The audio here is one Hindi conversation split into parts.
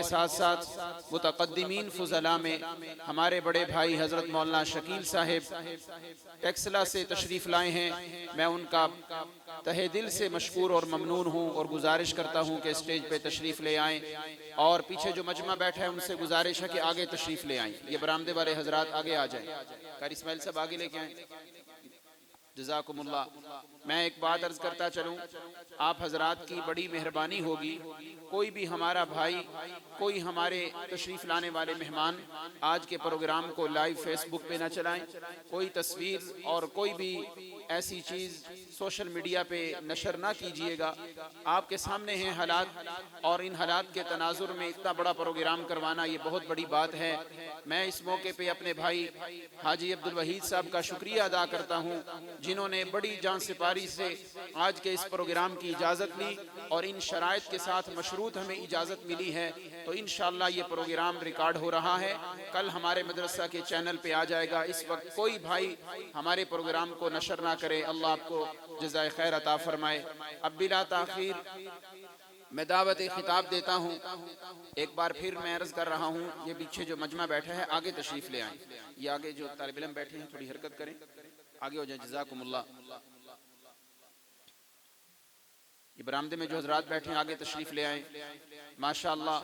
साथ साथ मुतक़द्दिमीन फ़ुज़ला में हमारे बड़े भाई हज़रत मौलाना शकील साहिब टेक्सला से तशरीफ़ लाए हैं। मैं उनका तहे दिल से मशकूर और ममनून हूँ और गुजारिश करता हूँ कि स्टेज पे तशरीफ़ ले आएँ, और पीछे जो मजमा बैठा है उनसे गुजारिश है कि आगे तशरीफ़ ले आएँ। ये बरामदे वाले हजरात आगे आ जाएँ। कारी इस्माइल साहब आगे लेके आएँ। जज़ाकुमुल्लाह। मैं एक बात अर्ज करता चलूँ, आप हजरात की बड़ी मेहरबानी होगी, कोई भी हमारा भाई, कोई हमारे तशरीफ़ लाने वाले मेहमान आज के प्रोग्राम को लाइव फेसबुक पे ना चलाएं, कोई तस्वीर और कोई भी ऐसी चीज़ सोशल मीडिया पे नशर ना कीजिएगा। आपके सामने हैं हालात, और इन हालात के तनाजुर में इतना बड़ा प्रोग्राम करवाना ये बहुत बड़ी बात है। मैं इस मौके पे अपने भाई हाजी अब्दुल वहीद साहब का शुक्रिया अदा करता हूँ, जिन्होंने बड़ी जान सिपारी से आज के इस प्रोग्राम की इजाज़त ली, और इन शराइत के साथ मशरूत हमें इजाज़त मिली है। तो इंशाअल्लाह ये प्रोग्राम रिकॉर्ड हो रहा है, कल हमारे मदरसा के चैनल पे आ जाएगा। इस वक्त कोई भाई हमारे प्रोग्राम को नशर ना करे, अल्लाह आपको जज़ाए खैर अता फरमाए। अब बिला ताखीर मैं दावत खिताब देता हूँ। एक बार फिर मैं अर्ज़ कर रहा हूँ, ये पीछे जो मजमा बैठा है आगे तशरीफ़ ले आएँ। ये आगे जो तालिब इल्म बैठे हैं थोड़ी हरकत करें, आगे हो जाए। जज़ाकुमुल्लाह। ये बरामदे में जो हजरात बैठे हैं आगे तशरीफ़ ले आएँ। माशाअल्लाह।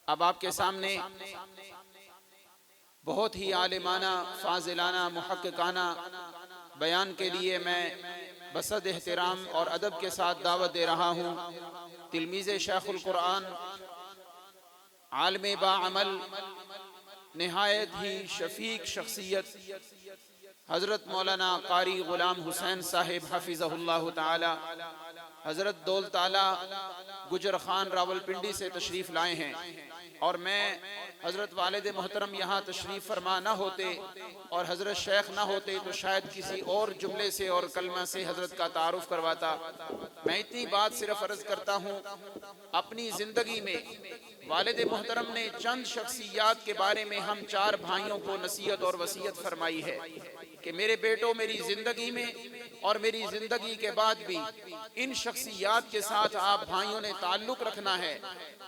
अब आपके सामने बहुत ही आलिमाना, फाजिलाना, मुहक्किकाना बयान के लिए मैं बसद एहतराम और अदब के साथ दावत दे रहा हूँ तिलमीज़े शेखुल कुरान, आलिम बाअमल, निहायत ही शफीक शख्सियत हज़रत मौलाना कारी ग़ुलाम हुसैन साहिब हफ़िज़हुल्लाह ताला हज़रत दौलत आला गुजर खान रावलपिंडी से तशरीफ़ लाए हैं। और मैं हज़रत वालिद मोहतरम यहाँ तशरीफ़ फरमा ना होते और हज़रत शेख ना होते तो शायद किसी और जुमले से और कलमा से हज़रत का तारुफ़ करवाता। मैं इतनी बात सिर्फ अर्ज़ करता हूँ, अपनी ज़िंदगी में वालिद मोहतरम ने चंद शख्सियात के बारे में हम चार भाइयों को नसीहत और वसीयत फरमाई है कि मेरे बेटों, मेरी ज़िंदगी में और मेरी ज़िंदगी के बाद भी इन शख्सियात के साथ आप भाइयों ने ताल्लुक़ रखना है।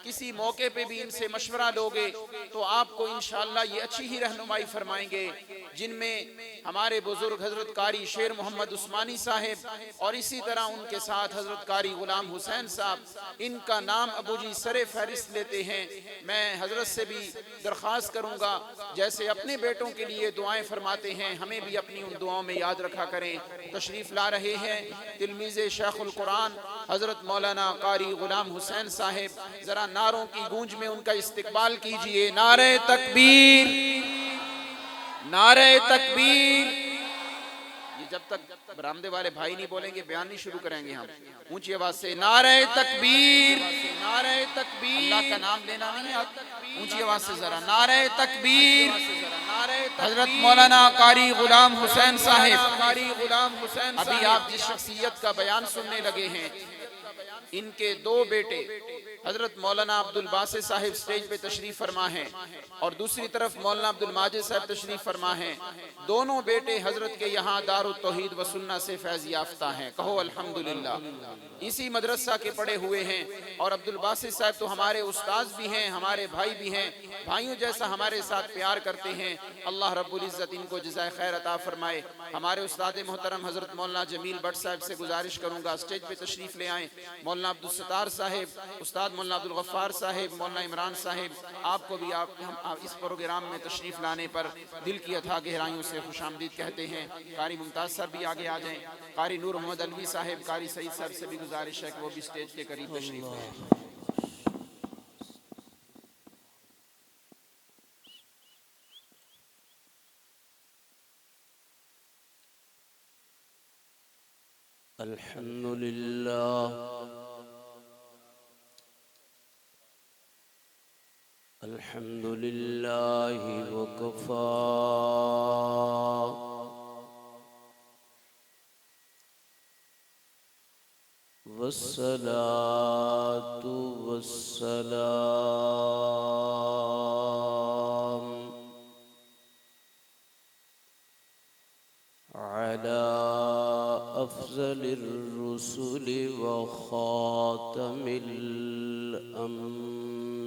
किसी मौके पे भी इनसे मशवरा लोगे तो आपको इंशाअल्लाह ये अच्छी ही रहनुमाई फरमाएंगे, जिनमें हमारे बुजुर्ग हज़रत कारी शेर मोहम्मद उस्मानी साहिब और इसी तरह उनके साथ हज़रत कारी ग़ुलाम हुसैन साहब, इनका नाम अबू जी सरे फहरिस्त लेते हैं। मैं हज़रत से भी दरख्वास्त करूँगा, जैसे अपने बेटों के लिए दुआएं फरमाते हैं, हमें भी अपनी उन दुआओं में याद रखा करें। तशरीफ़ ला रहे हैं तिलमीज़े शेखुल कुरान हज़रत मौलाना कारी ग़ुलाम हुसैन साहिब, ज़रा नारों की गूंज में उनका इस्तकबाल कीजिए। नारे तकबीर, नारे तकबीर। ये जब तक बरामदे वाले भाई नहीं बोलेंगे बयान नहीं शुरू करेंगे हम। ऊंची आवाज से नारे तकबीर, नारे तकबीर। अल्लाह का नाम लेना नहीं है, ऊंची आवाज से जरा नारे तकबीर। हजरत मौलाना कारी ग़ुलाम हुसैन साहिब, अभी आप जिस शख्सियत का बयान सुनने लगे हैं, इनके दो बेटे हजरत मौलाना अब्दुल बासित साहिब स्टेज पे तशरीफ फरमा हैं और दूसरी तरफ मौलाना अब्दुल माजिद साहब तशरीफ फरमा हैं। दोनों बेटे हजरत के यहाँ दारुत तौहीद व सुन्ना से फैज़ याफ्ता हैं। कहो अल्हम्दुलिल्लाह। इसी मदरसा के पढ़े हुए हैं और अब्दुल बासित साहब तो हमारे उस्ताद भी हैं, हमारे भाई भी हैं, भाइयों जैसा हमारे साथ प्यार करते हैं। अल्लाह रब्बुल इज़्ज़त इनको जज़ाए खैर अता फरमाए। हमारे उस्ताद मोहतरम हजरत मौलाना जमील भट्ट साहब से गुजारिश करूँगा स्टेज पे तशरीफ़ ले आएँ। मौलाना अब्दुल सत्तार साहिब, उस्ताद मौलाना अब्दुल गफ्फार साहिब, मौलाना इमरान साहिब, आपको भी हम इस प्रोग्राम में तशरीफ़ लाने पर दिल की अथाह गहराइयों से खुशामदीद कहते हैं। कारी मुमताज़ साहब भी आगे आ जाएँ। कारी नूर मोहम्मद अलवी साहिब, कारी सईद साहब से भी गुजारिश है कि वो भी स्टेज के करीब तशरीफ़ लें। अल्हम्दुलिल्लाह वकफ़ा वस्सलातु वस्सलाम अला अफ़ज़लिर रुसुलि व ख़ातमिल अम्बिया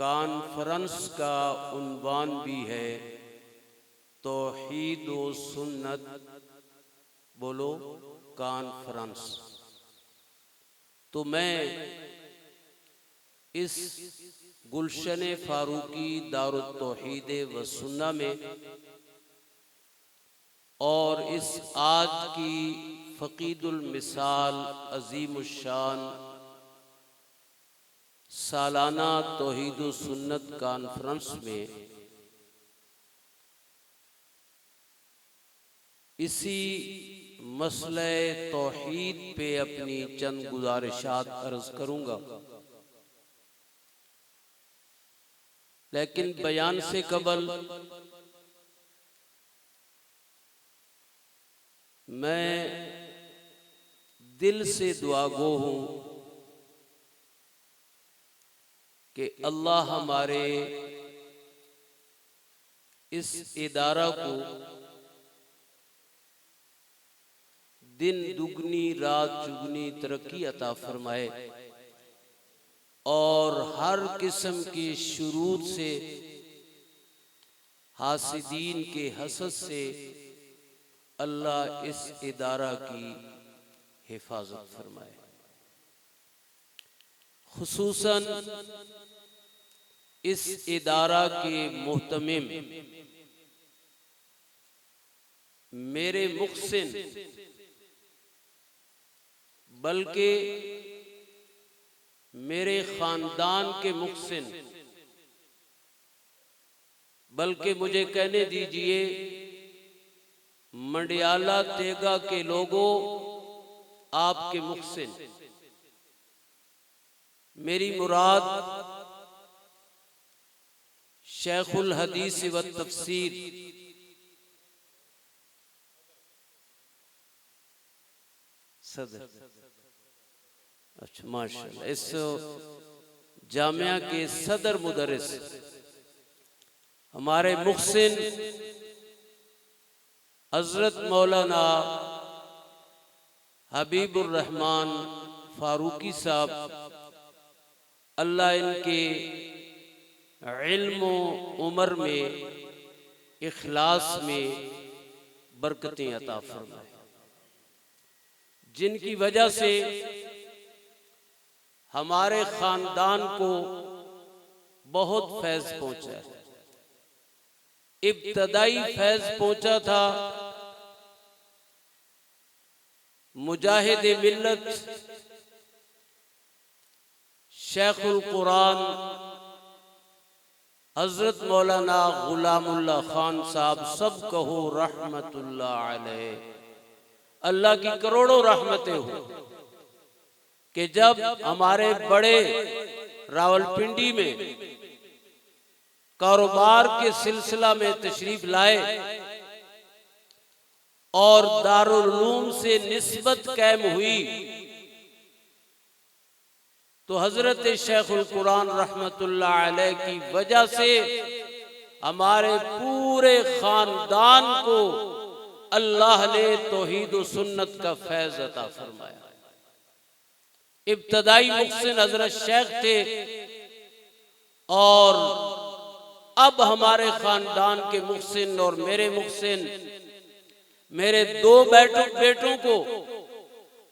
कॉन्फ्रेंस का उन्वान भी है तौहीद व सुन्नत। बोलो कॉन्फ्रेंस। तो मैं इस गुलशन फारूकी दारुत तौहीद व सुन्ना में और इस आज की फ़कीदुल मिसाल अज़ीमुश्शान सालाना तौहीद व सुन्नत कॉन्फ्रेंस में इसी मसले तौहीद पे अपनी चंद गुजारिशात अर्ज करूंगा, लेकिन बयान से कबल मैं दिल से दुआगो हूं कि अल्लाह हमारे इस इदारा को दिन दुगनी रात चुगनी तरक्की अता फरमाए और हर किस्म के शुरूर से हासिदीन के हसद से अल्लाह इस इदारा की हिफाजत फरमाए। खुसूसन इस इदारा के मुहतमिम मेरे मुहसिन बल्कि मेरे खानदान के मुहसिन, बल्कि मुझे कहने दीजिए मंडियाला तेगा के लोगों, आपके मुहसिन। मेरी मुराद शेखुल हदीस व तफसीर सदर, अच्छा माशाअल्लाह, इस जामिया के सदर मुदर्रिस हमारे मुहसिन हजरत मौलाना हबीबुर रहमान फारूकी साहब, अल्लाह इनके इल्म उमर में इखलास में बरकतें अता फरमाए, जिनकी वजह से हमारे खानदान को बहुत फैज पहुंचा है। इब्तदाई फैज पहुंचा था मुजाहिद मिल्लत शेखुल कुरान हजरत मौलाना गुलामुल्लाह खान साहब, सब कहो रहमतुल्लाह अलैह, अल्लाह की करोड़ों रहमतें हो, कि जब हमारे बड़े रावलपिंडी में कारोबार के सिलसिला में तशरीफ लाए और दारुल उलूम से निस्बत कायम हुई, तो हजरत शेखुल कुरान रहमतुल्लाह अलैह की वजह से हमारे पूरे खानदान को अल्लाह ने तौहीद व सुन्नत का फैज अता फरमाया। इब्तदाई मुहसिन हजरत शेख थे और अब हमारे खानदान के मुहसिन और मेरे मुहसिन, मेरे दो बेटों को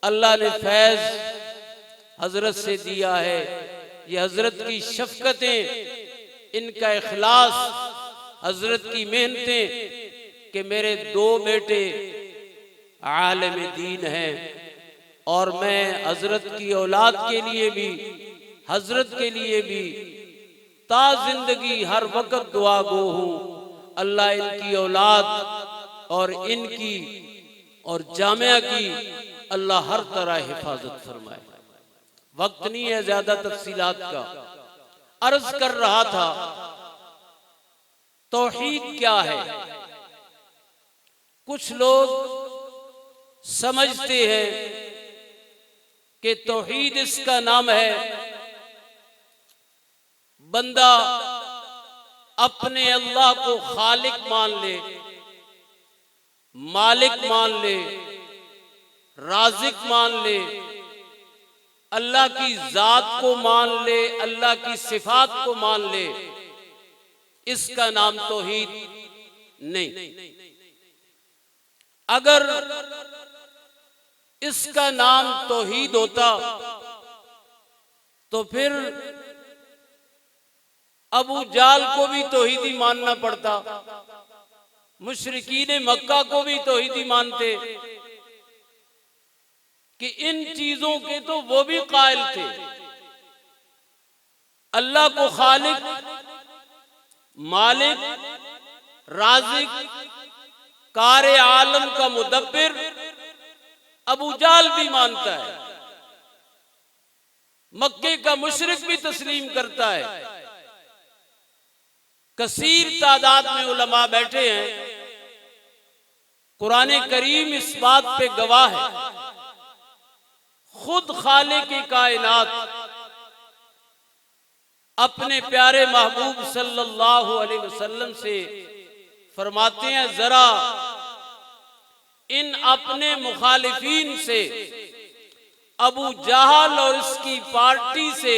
अल्लाह ने फैज हजरत से दिया है। ये हजरत की शफकतें, इनका इखलास, हजरत की मेहनतें कि मेरे दो बेटे आलिम दीन हैं और मैं हजरत की औलाद के लिए भी, हजरत के लिए भी ता जिंदगी हर वक्त दुआ गो हूँ। अल्लाह इनकी औलाद और इनकी और जामिया की अल्लाह हर तरह हिफाजत फरमाए। वक्त नहीं है ज्यादा तफसीलात का। अर्ज कर रहा था तौहीद क्या है। कुछ लोग समझते हैं कि तौहीद इसका नाम है बंदा अपने अल्लाह को खालिक मान ले, मालिक मान ले, राज़िक मान ले, अल्लाह की जात को मान ले, अल्लाह की सिफात को मान ले, इसका नाम तौहीद नहीं। अगर इसका नाम तौहीद होता तो फिर अबू जाल को भी तौहीदी मानना पड़ता, मुशरिकीन मक्का को भी तौहीदी मानते कि इन चीजों के तो वो भी कायल थे। अल्लाह को खालिक, मालिक, राजिक, कारे आलम का मुदब्बिर अबू जाल भी मानता है, मक्के का मुशरिक भी तस्लीम करता है। कसीर तादाद में उलमा बैठे हैं, कुरान करीम इस बात पे गवाह है। खुद खालिक कायनात अपने प्यारे महबूब सल्लल्लाहु अलैहि वसल्लम से फरमाते हैं, जरा इन अपने मुखालिफीन से, अबू जहल और इसकी पार्टी से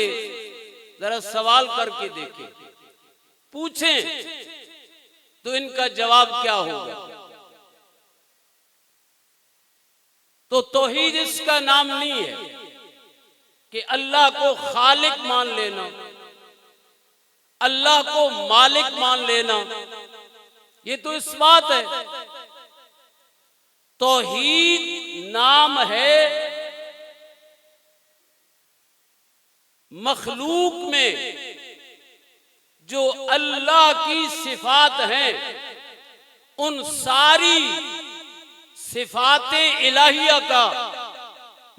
जरा सवाल करके देखें, पूछें तो इनका जवाब क्या होगा। तो तौहीद इसका नाम नहीं है कि अल्लाह को खालिक मान लेना, अल्लाह को मालिक मान लेना, ये तो इस बात है। तौहीद नाम है मखलूक में जो अल्लाह की सिफात हैं, उन सारी सिफाते इलाहिया का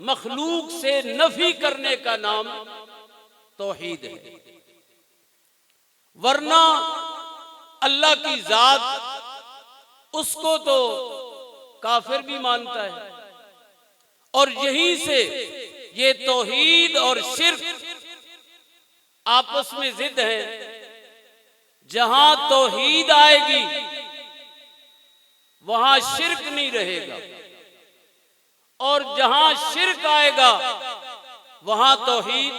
मखलूक से नफी करने का नाम तौहीद है। वरना अल्लाह की जात, उसको तो काफिर भी मानता है। और यहीं से ये तौहीद और शिर्क आपस में जिद है। जहां तौहीद आएगी वहां शिर्क नहीं रहेगा, और जहां शिर्क आएगा वहां तौहीद।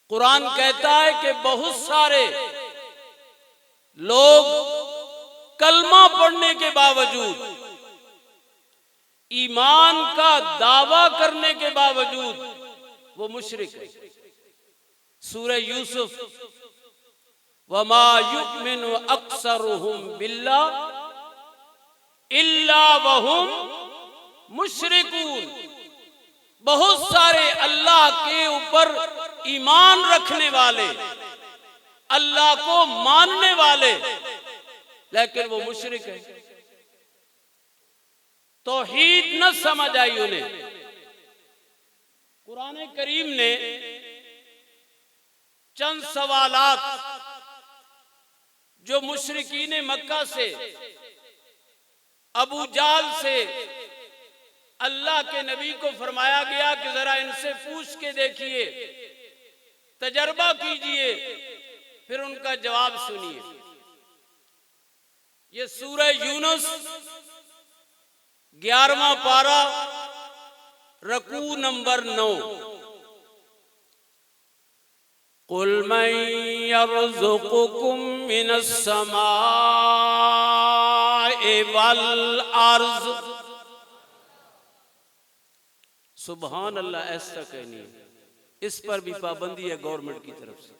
कुरान कहता है कि बहुत सारे लोग कलमा पढ़ने के बावजूद, ईमान का दावा करने के बावजूद वो मुशरिक है। सूरह यूसुफ, वमा युमिनु अक्सरुहुम बिल्लाह इल्ला वहुम मुशरिकून। बहुत सारे अल्लाह के ऊपर ईमान रखने वाले, अल्लाह को मानने वाले, लेकिन वो मुशरिक है। तौहीद न समझ आई उन्हें। कुरान करीम ने चंद सवालात जो मुशरिकीन मक्का से, अबू जाल से अल्लाह के नबी को फरमाया गया कि जरा इनसे पूछ के देखिए, तजर्बा कीजिए, फिर उनका जवाब सुनिए। ये सूरह यूनुस 11वां पारा, रकू नंबर 9। कुल मन यर्ज़ुकुकुम मिनस समाए वल अर्ज़। सुभान अल्लाह, ऐसा कहनी है। इस पर भी पाबंदी है गवर्नमेंट की तरफ से,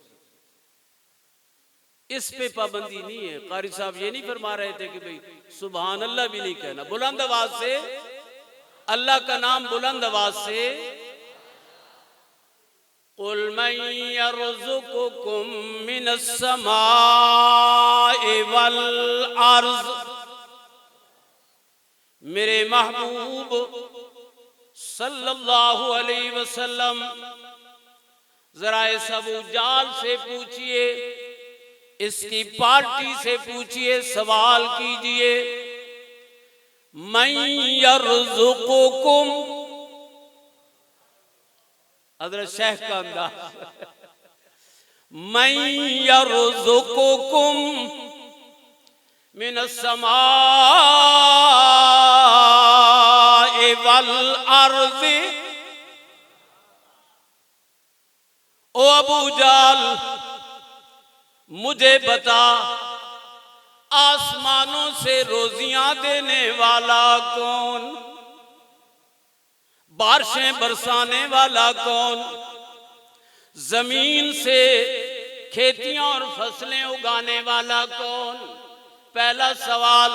इस पे पाबंदी नहीं है। कारी साहब ये नहीं फरमा रहे थे कि भाई सुभान अल्लाह भी नहीं कहना, बुलंद आवाज से अल्लाह का नाम बुलंद आवाज से। कुल मन यर्ज़ुकुकुम मिनस समाए वल अर्ज़। मेरे महबूब सल्लल्लाहु अलैहि वसल्लम, जरा इस अबू जाल से पूछिए, इसकी पार्टी से पूछिए, सवाल कीजिए, मन यर्ज़ुकुकुम। हज़रत शेख का अंदाज, मन यर्ज़ुकुकुम मिनस समाए वल अर्ज़ ओ अबू जाल, मुझे बता, आसमानों से रोजियां देने वाला कौन, बारिशें बरसाने वाला कौन, जमीन से खेतियां और फसलें उगाने वाला कौन? पहला सवाल।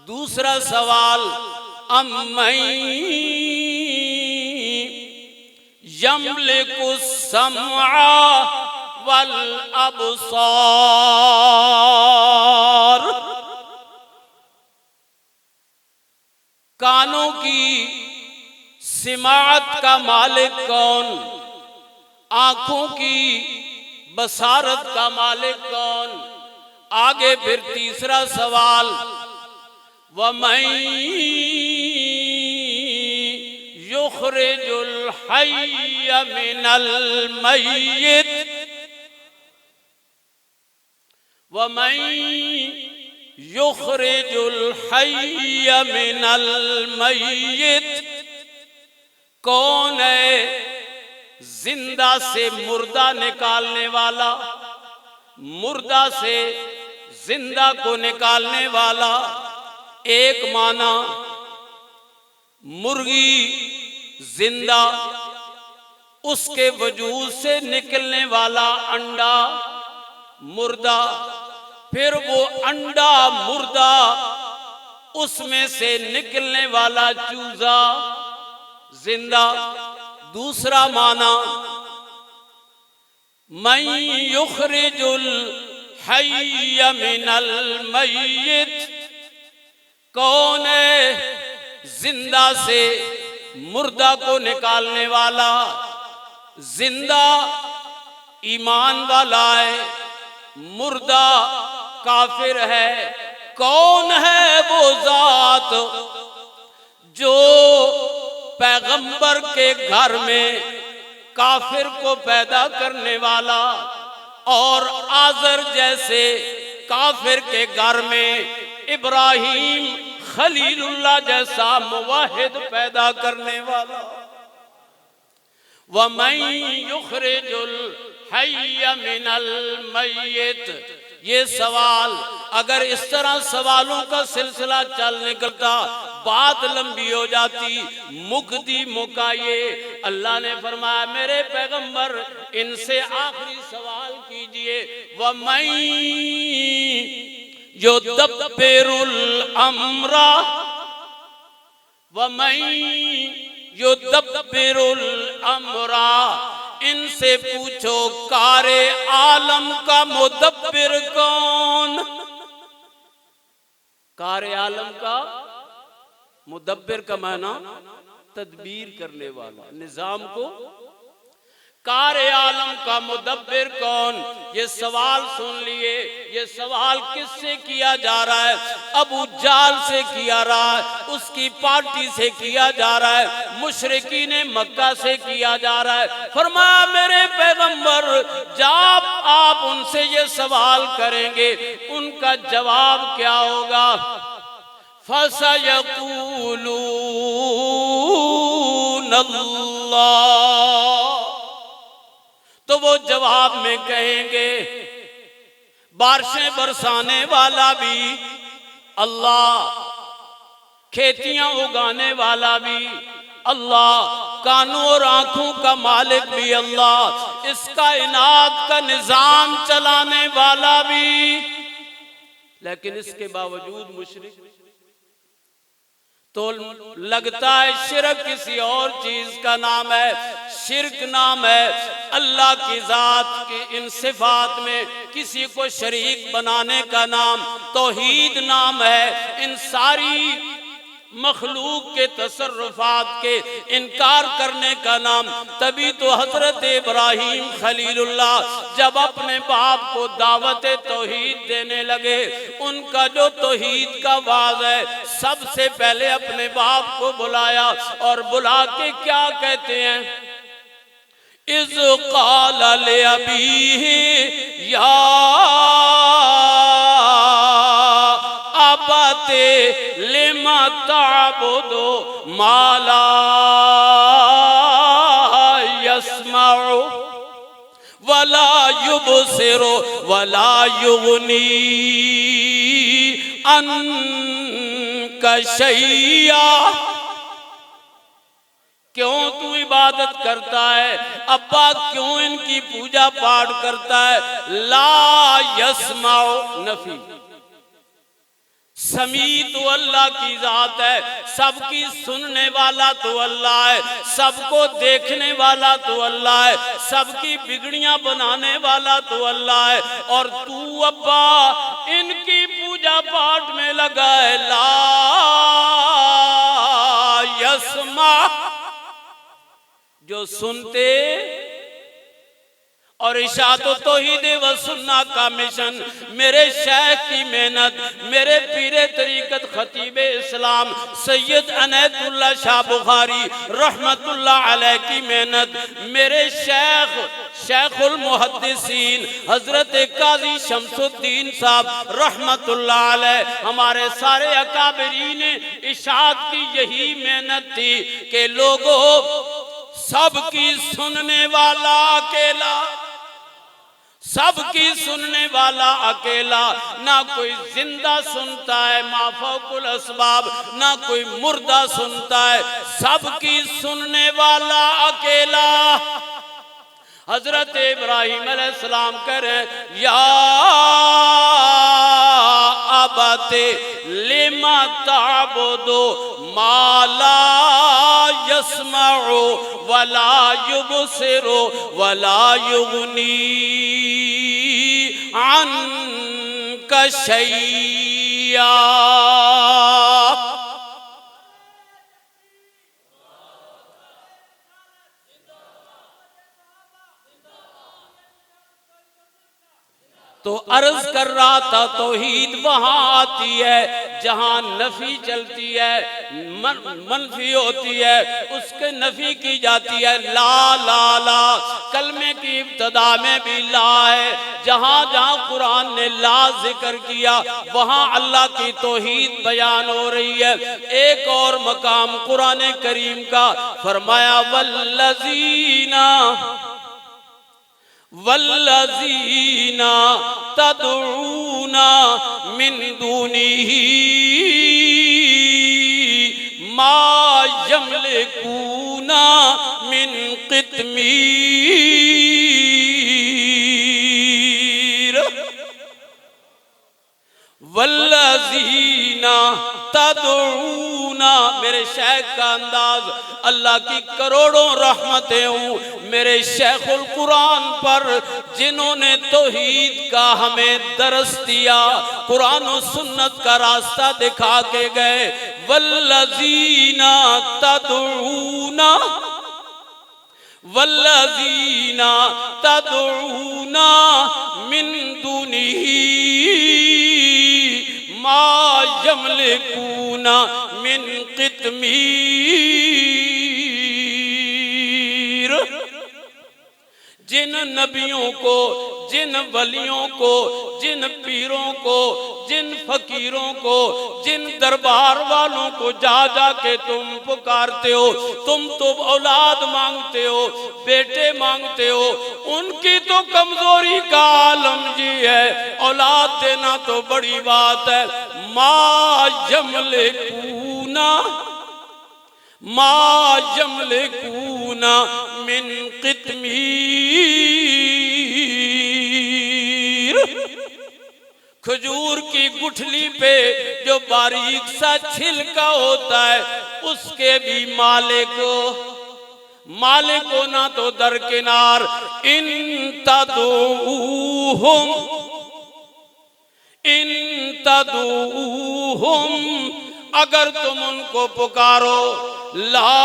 दूसरा सवाल, अम्मई यमलिकु सम्आ वल अबसार, कानों की सिमाअत का मालिक कौन, आंखों की बसारत का मालिक कौन? आगे फिर तीसरा सवाल, वमन युखरिजुल हय्य मिनल मय्यित, वमन युखरिजुल हय्य मिनल मय्यित, कौन है जिंदा से मुर्दा निकालने वाला, मुर्दा से जिंदा को निकालने वाला? एक माना मुर्गी जिंदा, उसके वजूद से निकलने वाला अंडा मुर्दा, फिर वो अंडा मुर्दा, उसमें से निकलने वाला चूजा जिंदा। दूसरा माना, मन युखरिजुल हय्य मिनल मय्यित, कौन है जिंदा से मुर्दा को निकालने वाला? जिंदा ईमान वाला है, मुर्दा काफिर है। कौन है वो जात जो पैगंबर के घर में काफिर को पैदा करने वाला और आजर जैसे काफिर के घर में इब्राहिम खलीलुल्लाह जैसा मुवाहिद पैदा करने वाला? वमन युखरिजुल हय्य मिनल मय्यित। ये सवाल, अगर इस तरह सवालों का सिलसिला चल निकलता, बात लंबी हो जाती, मुकदी मुकाये। अल्लाह ने फरमाया, मेरे पैगंबर इनसे आखिरी सवाल कीजिए। वमन युदब्बिरुल अम्रा, वमन युदब्बिरुल अम्रा, इनसे पूछो कारे आलम का मुदब्बिर कौन? कारे आलम का मुदब्बिर का माना तदबीर करने वाला, निजाम को। कारे आलम का मुदब्बिर कौन? ये सवाल सुन लिए। ये सवाल किससे किया जा रहा है? अबू जाल से किया रहा है, उसकी पार्टी से किया जा रहा है, मुशरिकीन मक्का से किया जा रहा है। फरमाया, मेरे पैगंबर जब आप उनसे ये सवाल करेंगे, उनका जवाब क्या होगा? फसयक़ूलून अल्लाह, तो वो जवाब में कहेंगे, बारिशें बरसाने वाला भी अल्लाह, खेतियां उगाने वाला भी अल्लाह, कानों और आंखों का मालिक भी अल्लाह, इस कायनात का निजाम चलाने वाला भी। लेकिन इसके बावजूद मुशरिक तो लगता है शिरक किसी और चीज का नाम है। शिरक नाम है अल्लाह की जात की इन सिफात में किसी को शरीक बनाने का नाम। तौहीद नाम है इन सारी मखलूक के तसर्रुफात के इनकार करने का नाम। तभी तो हजरत इब्राहिम खलीलुल्लाह जब अपने बाप को दावत तौहीद देने लगे, उनका जो तौहीद का वाज है, सबसे पहले अपने बाप को बुलाया और बुला के क्या कहते हैं? इज़ क़ाल ले अबीही या अबते लिमा ताबुदु मा ला यस्माउ वला युबसिरु वला युगनी अन्का शैया। क्यों तू इबादत करता है अब्बा, क्यों इनकी पूजा पाठ करता है? ला यस्माउ नफी, समी तो अल्लाह की जात है, सबकी सुनने वाला तो अल्लाह है, सबको देखने वाला तो अल्लाह है, सबकी बिगड़ियां बनाने वाला तो अल्लाह है। और तू अब्बा इनकी पूजा पाठ में लगा है। ला यस्मा, जो सुनते और इशाअत तौहीद व सुन्ना का मिशन, मेरे शेख की मेहनत, मेरे पीरे तरीकत खतीबे इस्लाम सैयद अनैतुल्लाह शाह बुखारी रहमतुल्लाह अलैह की मेहनत, मेरे शेख शेखुल मुहद्दिसीन हजरत काजी शमसुद्दीन साहब रहमतुल्लाह अलैह, हमारे सारे अकाबरीन इशाअत की यही मेहनत थी कि लोगों सबकी सुनने वाला अकेला, सबकी सुनने वाला अकेला, ना कोई जिंदा सुनता है माफौकुल अस्बाब, ना कोई मुर्दा सुनता है, सबकी सुनने वाला अकेला। हजरत इब्राहिम अलैहिस्सलाम करे या अबते लिमा ताबुदु माला यस्माउ वला युबसिरु वला युगनी अन्का शैया। तो अर्ज कर रहा था तौहीद वहां आती है जहां नफी चलती है, मनफी होती है, उसके नफी की जाती है। ला ला ला, कलमे की इब्तदा में भी ला है। जहां जहां कुरान ने ला जिक्र किया वहां अल्लाह की तौहीद बयान हो रही है। एक और मकाम कुरान करीम का फरमाया वल्लज़ीना वल्लज़ीना तदऊना मिन दूनिही मा यमलिकूना मिन क़ित्मीर। वल्लज़ीना तदऊना, मेरे शेख का अंदाज, अल्लाह की करोड़ों रहमतें हूँ मेरे शेखुल कुरान पर, जिन्होंने तौहीद का हमें दरस दिया, कुरान और सुन्नत का रास्ता दिखा के गए। वल्लज़ीना तदऊना वल्लज़ीना तदऊना मिन दूनिही मा यमलिकूना मिन क़ित्मीर। जिन नबियों को, जिन वलियों को, जिन पीरों को, जिन फकीरों को, जिन दरबार वालों को जा जा के तुम पुकारते हो, तुम तो औलाद मांगते हो, बेटे मांगते हो, उनकी तो कमजोरी का आलम जी है, औलाद देना तो बड़ी बात है। मा यमलिकूना मा यमलिकूना मिन क़ित्मीर। खजूर की गुठली पे जो बारीक सा छिलका होता है उसके भी मालिक होना तो दरकिनार। इन तदऊहुम, अगर तुम उनको पुकारो, ला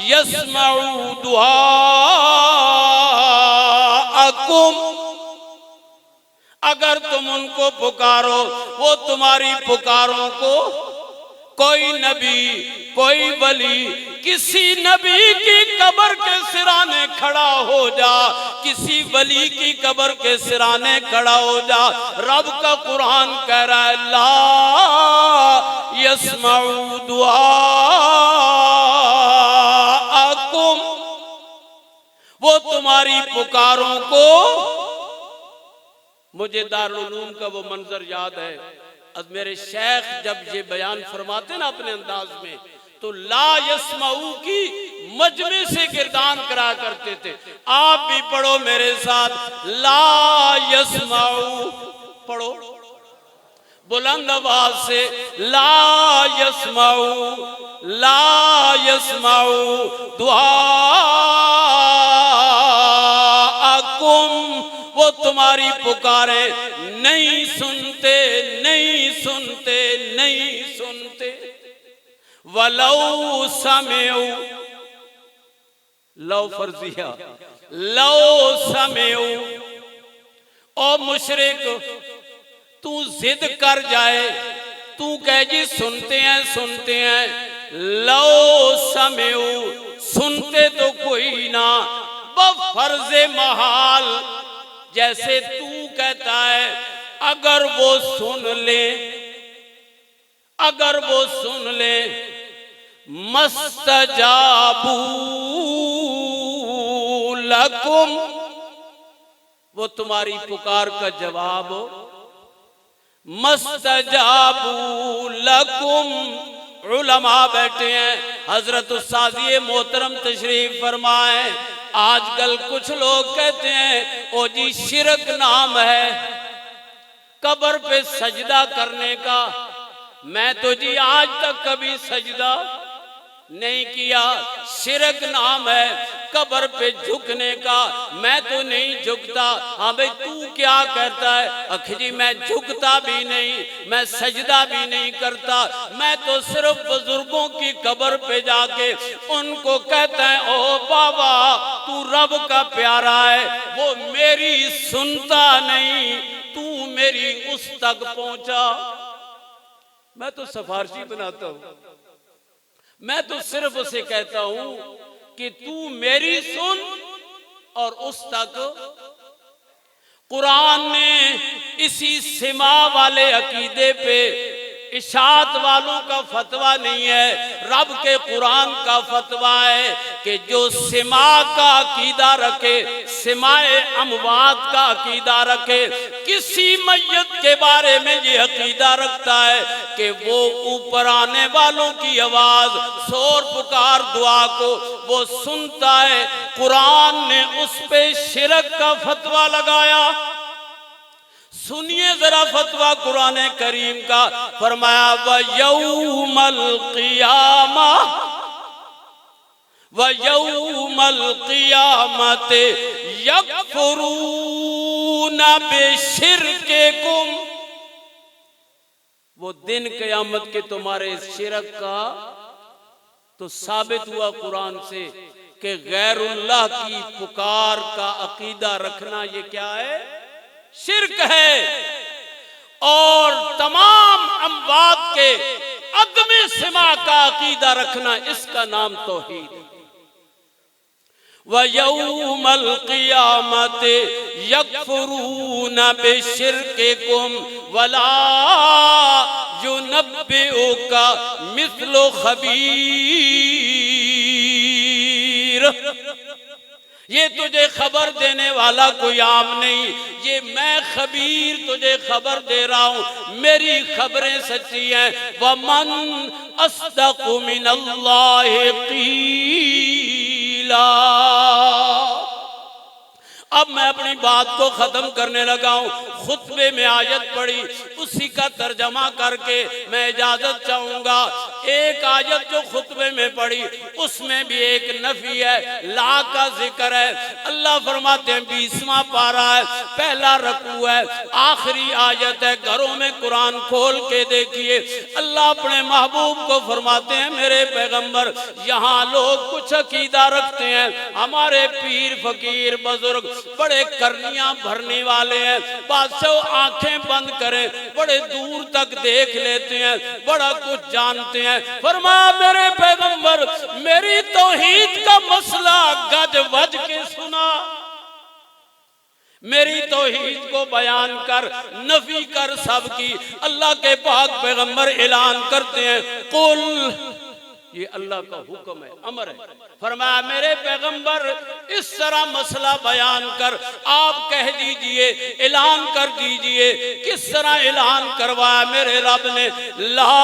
यस्माउ दुआअकुम, अगर तुम उनको पुकारो वो तुम्हारी पुकारों को, कोई नबी, कोई वली, किसी नबी की कब्र के सिराने खड़ा हो जा, किसी वली की कब्र के सिराने खड़ा हो जा। रब का कुरान कह रहा है ला यस्माउ दुआअकुम, वो तुम्हारी पुकारों को, मुझे दारुल उलूम का वो मंजर याद है, अब मेरे शेख जब ये बयान फरमाते ना अपने अंदाज में, तो ला यस्माऊ की मजमे से गिरदान करा करते थे। आप भी पढ़ो मेरे साथ, ला यस्माऊ, पढ़ो बुलंद आवाज से, ला यस्माऊ, ला यस्माऊ दुआकुम, वो तुम्हारी पुकारे नहीं सुनते, नहीं सुनते, नहीं सुनते। वलौ समेउ, लौ फर्जिया, लौ समेउ, ओ मुशरिक तू जिद कर जाए, तू कह जी सुनते हैं सुनते हैं, लो समेउ, सुनते तो कोई ना, बफर्जे महाल, जैसे तू कहता है अगर वो सुन ले, अगर वो सुन ले, मस्तजाबू लकुम, वो तुम्हारी पुकार का जवाब, मस्तजाबू लकुम। उलमा बैठे हैं, हजरत साजिए मोहतरम तशरीफ फरमाए। आजकल कुछ लोग कहते हैं ओ जी शिरक नाम है कब्र पे सजदा करने का, मैं तो जी आज तक कभी सजदा नहीं किया। शिरक नाम है कब्र पे झुकने का, मैं तो नहीं झुकता। हाँ भाई तू क्या कहता है? अख जी मैं झुकता भी नहीं, मैं सजदा भी नहीं करता, मैं तो सिर्फ बुजुर्गों की कब्र पे जाके उनको कहता है ओ बाबा तू रब का प्यारा है, वो मेरी सुनता नहीं, तू मेरी उस तक पहुंचा। मैं तो सिफारिशी बनाता हूं, मैं तो सिर्फ उसे कहता हूं कि तू मेरी सुन और उस तक। कुरान ने इसी सिमा वाले अकीदे पे, इशात वालों का फतवा नहीं है, रब के कुरान का फतवा है कि जो सिमा का अकीदा रखे, सिमाए अमवात का अकीदा रखे, किसी मैयत के बारे में ये अकीदा रखता है कि वो ऊपर आने वालों की आवाज, शोर पुकार दुआ को वो सुनता है, कुरान ने उस पे शिरक का फतवा लगाया। सुनिए जरा फतवा कुरान करीम का, फरमाया व यौमल क़ियामा, व यौमल क़ियामत यकफुरून बिशिरकिकुम, वो दिन क़यामत के तुम्हारे शिरक का तो साबित हुआ कुरान से कि गैरुल्लाह की पुकार का अकीदा रखना ये क्या है? शिर्क है। और तमाम अमवात के अदमे सिमा का अकीदा रखना, इसका नाम तौहीद है। व यौमल क़ियामत यकफुरून बिशिरकिकुम वला युनब्बिउका मिस्लु खबीर, ये तुझे खबर देने वाला कोई आम नहीं, ये मैं खबीर तुझे खबर दे रहा हूं, मेरी खबरें सच्ची हैं। वमन अस्दक़ु मिनल्लाहि क़ीला। अब मैं अपनी बात को खत्म करने लगा हूं, खुतबे में आयत पढ़ी, उसी का तर्जमा करके मैं इजाजत चाहूंगा। एक आयत जो खुतबे में पढ़ी उसमें भी एक नफी है, ला का जिक्र है। अल्लाह फरमाते हैं 20वां पारा है, पहला रकू है, आखिरी आयत है। घरों में कुरान खोल के देखिए, अल्लाह अपने महबूब को फरमाते हैं मेरे पैगंबर, यहाँ लोग कुछ अकीदा रखते हैं, हमारे पीर फकीर बुजुर्ग बड़े करनियां भरने वाले हैं, बादशाह आंखें बंद करें बड़े दूर तक देख लेते हैं, बड़ा कुछ जानते हैं। फरमाया मेरे पैगंबर मेरी तौहीद का मसला गज वज के सुना, मेरी तौहीद को बयान कर, नफी कर सबकी। अल्लाह के पाक पैगंबर ऐलान करते हैं कुल ये अल्लाह का हुक्म है, अमर है। फरमाया मेरे पैगंबर इस तरह मसला बयान कर, आप कह दीजिए, ऐलान कर दीजिए। किस तरह ऐलान करवाया मेरे रब ने? ला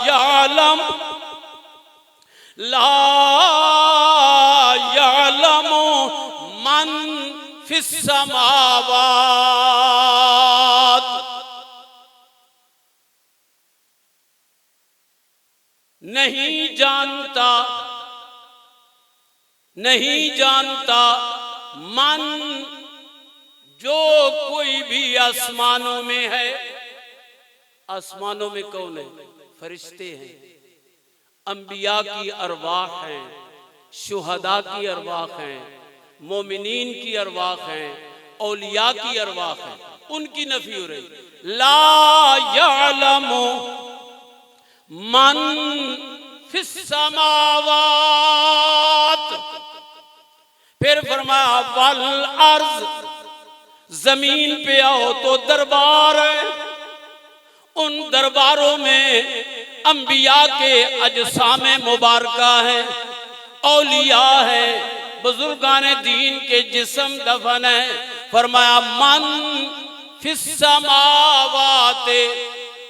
यालम ला यालमु मन फिस समावात, नहीं जानता मन, जो कोई भी आसमानों में है। आसमानों में कौन है? फरिश्ते हैं, अंबिया की अरवाह हैं, शुहदा की अरवाह हैं, मोमिनीन की अरवाह हैं, औलिया की अरवाह हैं। उनकी नफी हो रही। ला यालमु मन फिस समावात। फिर फरमाया वल अर्ज, जमीन पे आओ तो दरबार है। उन दरबारों में अंबिया के अजसामे मुबारका है, औलिया है, बुजुर्गाने दीन के जिस्म दफन है। फरमाया मन फिस समावाते,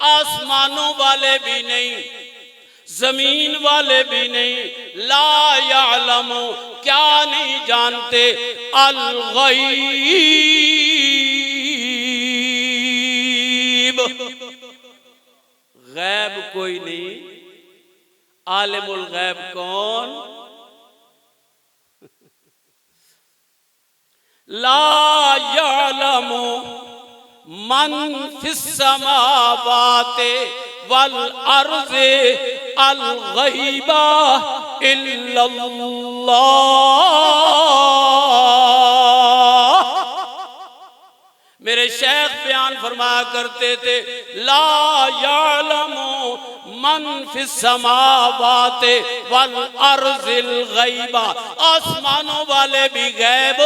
आसमानों वाले भी नहीं, जमीन वाले भी नहीं। ला यालमु, क्या नहीं जानते? अल गैब, गैब कोई नहीं। आलिमुल गैब कौन? ला यालमु मन फिस समावाते वल अर्ज़े अल गैबा इल्लल्लाह। मेरे शेख बयान फरमाया करते थे, ला यालमु मन फिस समावाते वल अर्ज़िल गैबा, आसमानों वाले भी गैब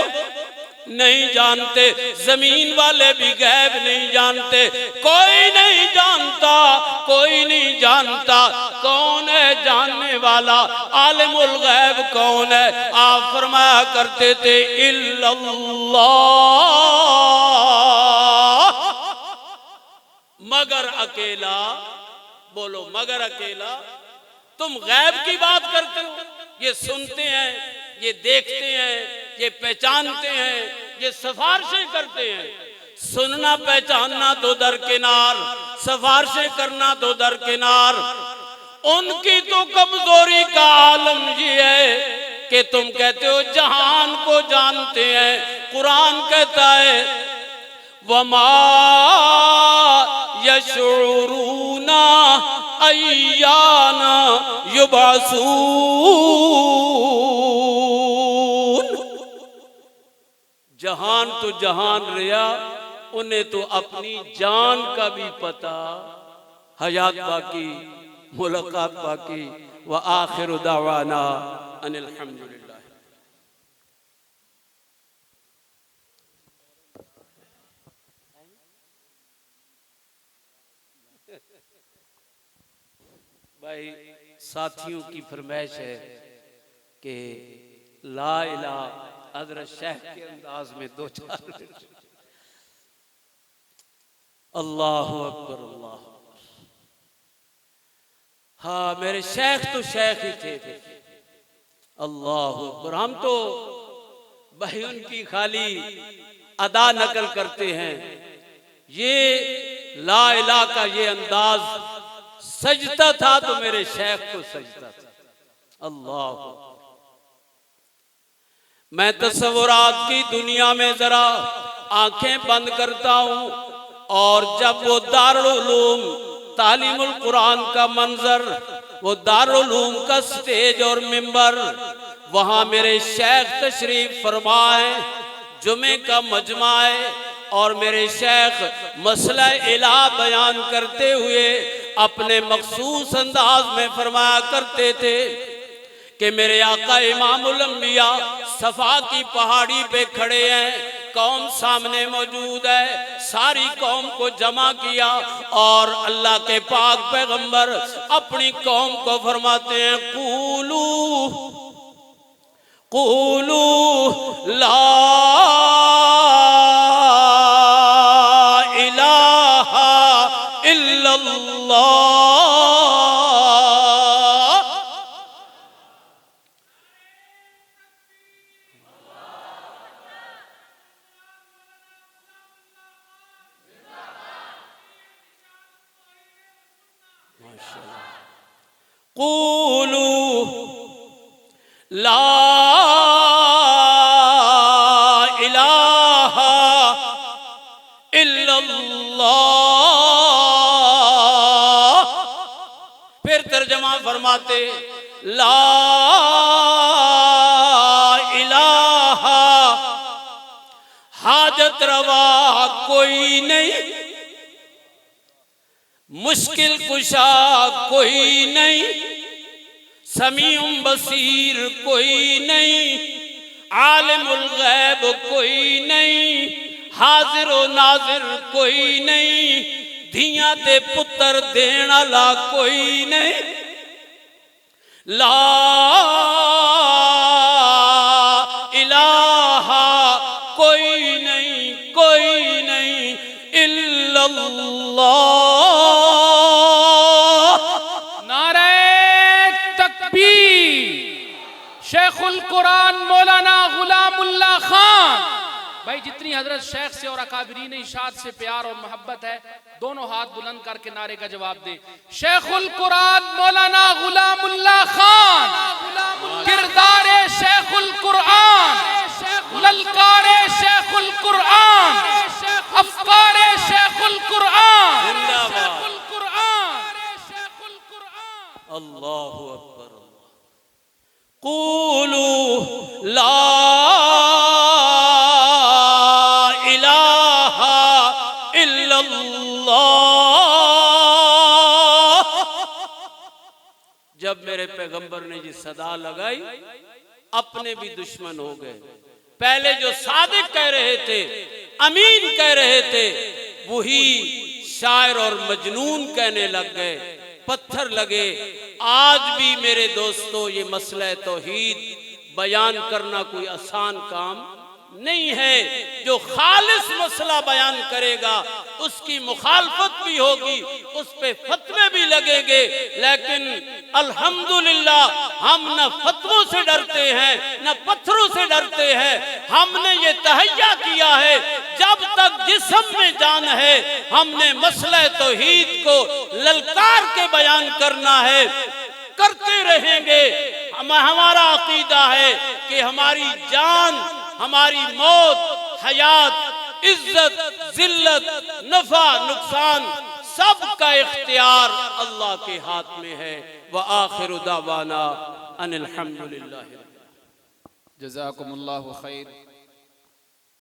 नहीं जानते, जमीन वाले भी गैब नहीं जानते। कोई नहीं जानता, कोई नहीं जानता। कौन है जानने वाला? आलिमुल गैब कौन है? आप फरमाया करते थे इल्लल्लाह, मगर अकेला। बोलो मगर अकेला। तुम गैब की बात करते हो, ये सुनते हैं, ये देखते हैं, ये पहचानते हैं, ये सिफारिशें करते हैं। सुनना पहचानना तो दरकिनार, सिफारिशें करना तो दरकिनार। उनकी तो कमजोरी का आलम ये है कि तुम कहते हो जहान को जानते हैं। कुरान कहता है वमा यशउरूना अय्याना युबअसून। जहान तो जहान रिया, उन्हें तो अपनी जान का भी पता। हयात बाकी, मुलाकात बाकी। व आखिरु दावाना अनिल हम्दुलिल्लाह। भाई साथियों की फरमाइश है कि ला इलाहा हज़रत शेख के अंदाज में दो चार अल्लाहु अकबर, अल्लाह। हाँ, मेरे शेख तो शेख ही थे। अल्लाहु अकबर। हम तो भाई उनकी खाली अदा नकल करते हैं। ये ला इलाहा का ये अंदाज सजता था तो मेरे शेख को सजता था। अल्लाह। मैं तस्वुरात की दुनिया में जरा आंखें बंद करता हूं और जब वो दारुल उलूम तालीमुल कुरान का मंजर, वो दारुल उलूम का स्टेज और मिंबर, वहां मेरे शेख तशरीफ फरमाए, जुमे का मजमा है और मेरे शेख मसला इलाह बयान करते हुए अपने मखसूस अंदाज में फरमाया करते थे कि मेरे आका इमामुल अंबिया सफा की पहाड़ी पे खड़े हैं, कौम सामने मौजूद है। सारी कौम को जमा किया और अल्लाह के पाक पैगंबर अपनी कौम को फरमाते हैं, कूलू कूलू ला इलाहा इल्लल्लाह। कूलू ला इलाहा इल्लल्लाह। फिर तर्जमा फरमाते, ला इलाहा हाजत रवा कोई नहीं, मुश्किल कुशा कोई नहीं, समीउम बसीर कोई नहीं, आलिमुल गैब कोई नहीं, हाजिर व नाजिर कोई नहीं, धियां ते पुत्र देण वाला कोई नहीं। ला इलाहा कोई नहीं इल्लल्लाह। शेखुल कुरान मौलाना गुलामुल्लाह खान भाई, जितनी हजरत शेख से और अकाबरीन इरशाद से प्यार और मोहब्बत है, दोनों हाथ बुलंद करके नारे का जवाब दे। शेखुल कुरान मौलाना गुलामुल्लाह खान, किरदारे शेखुल कुरान, ललकारे शेखुल कुरान, अफकारे शेखुल कुरान, शेखुल कुरान, शेखुल कुरान। अल्लाहु अकबर। कूलू ला इलाहा इल्लल्लाह। जब मेरे पैगंबर ने ये सदा लगाई, अपने भी दुश्मन हो गए। पहले जो सादिक कह रहे थे, अमीन कह रहे थे, वही शायर और मजनून कहने लग गए, पत्थर लगे। आज भी मेरे दोस्तों, ये मसला तौहीद बयान करना कोई आसान काम नहीं है। जो खालिस मसला बयान करेगा उसकी मुखालफत भी होगी, उस पे फतवे भी लगेंगे, लेकिन अल्हम्दुलिल्लाह हम न फतवों से डरते हैं न पत्थरों से डरते हैं। हमने ये तहैया किया है, जब तक जिस्म में जान है हमने मसला तौहीद को ललकार के बयान करना है, करते रहेंगे। हमारा अकीदा है कि हमारी जान, हमारी मौत, हयात, इज्जत, जिल्लत, नफा, नुकसान, सब का इख्तियार अल्लाह के हाथ में है। व आखिरु दावाना अनिल हम्दुलिल्लाह। जज़ाकुमुल्लाहु खैर।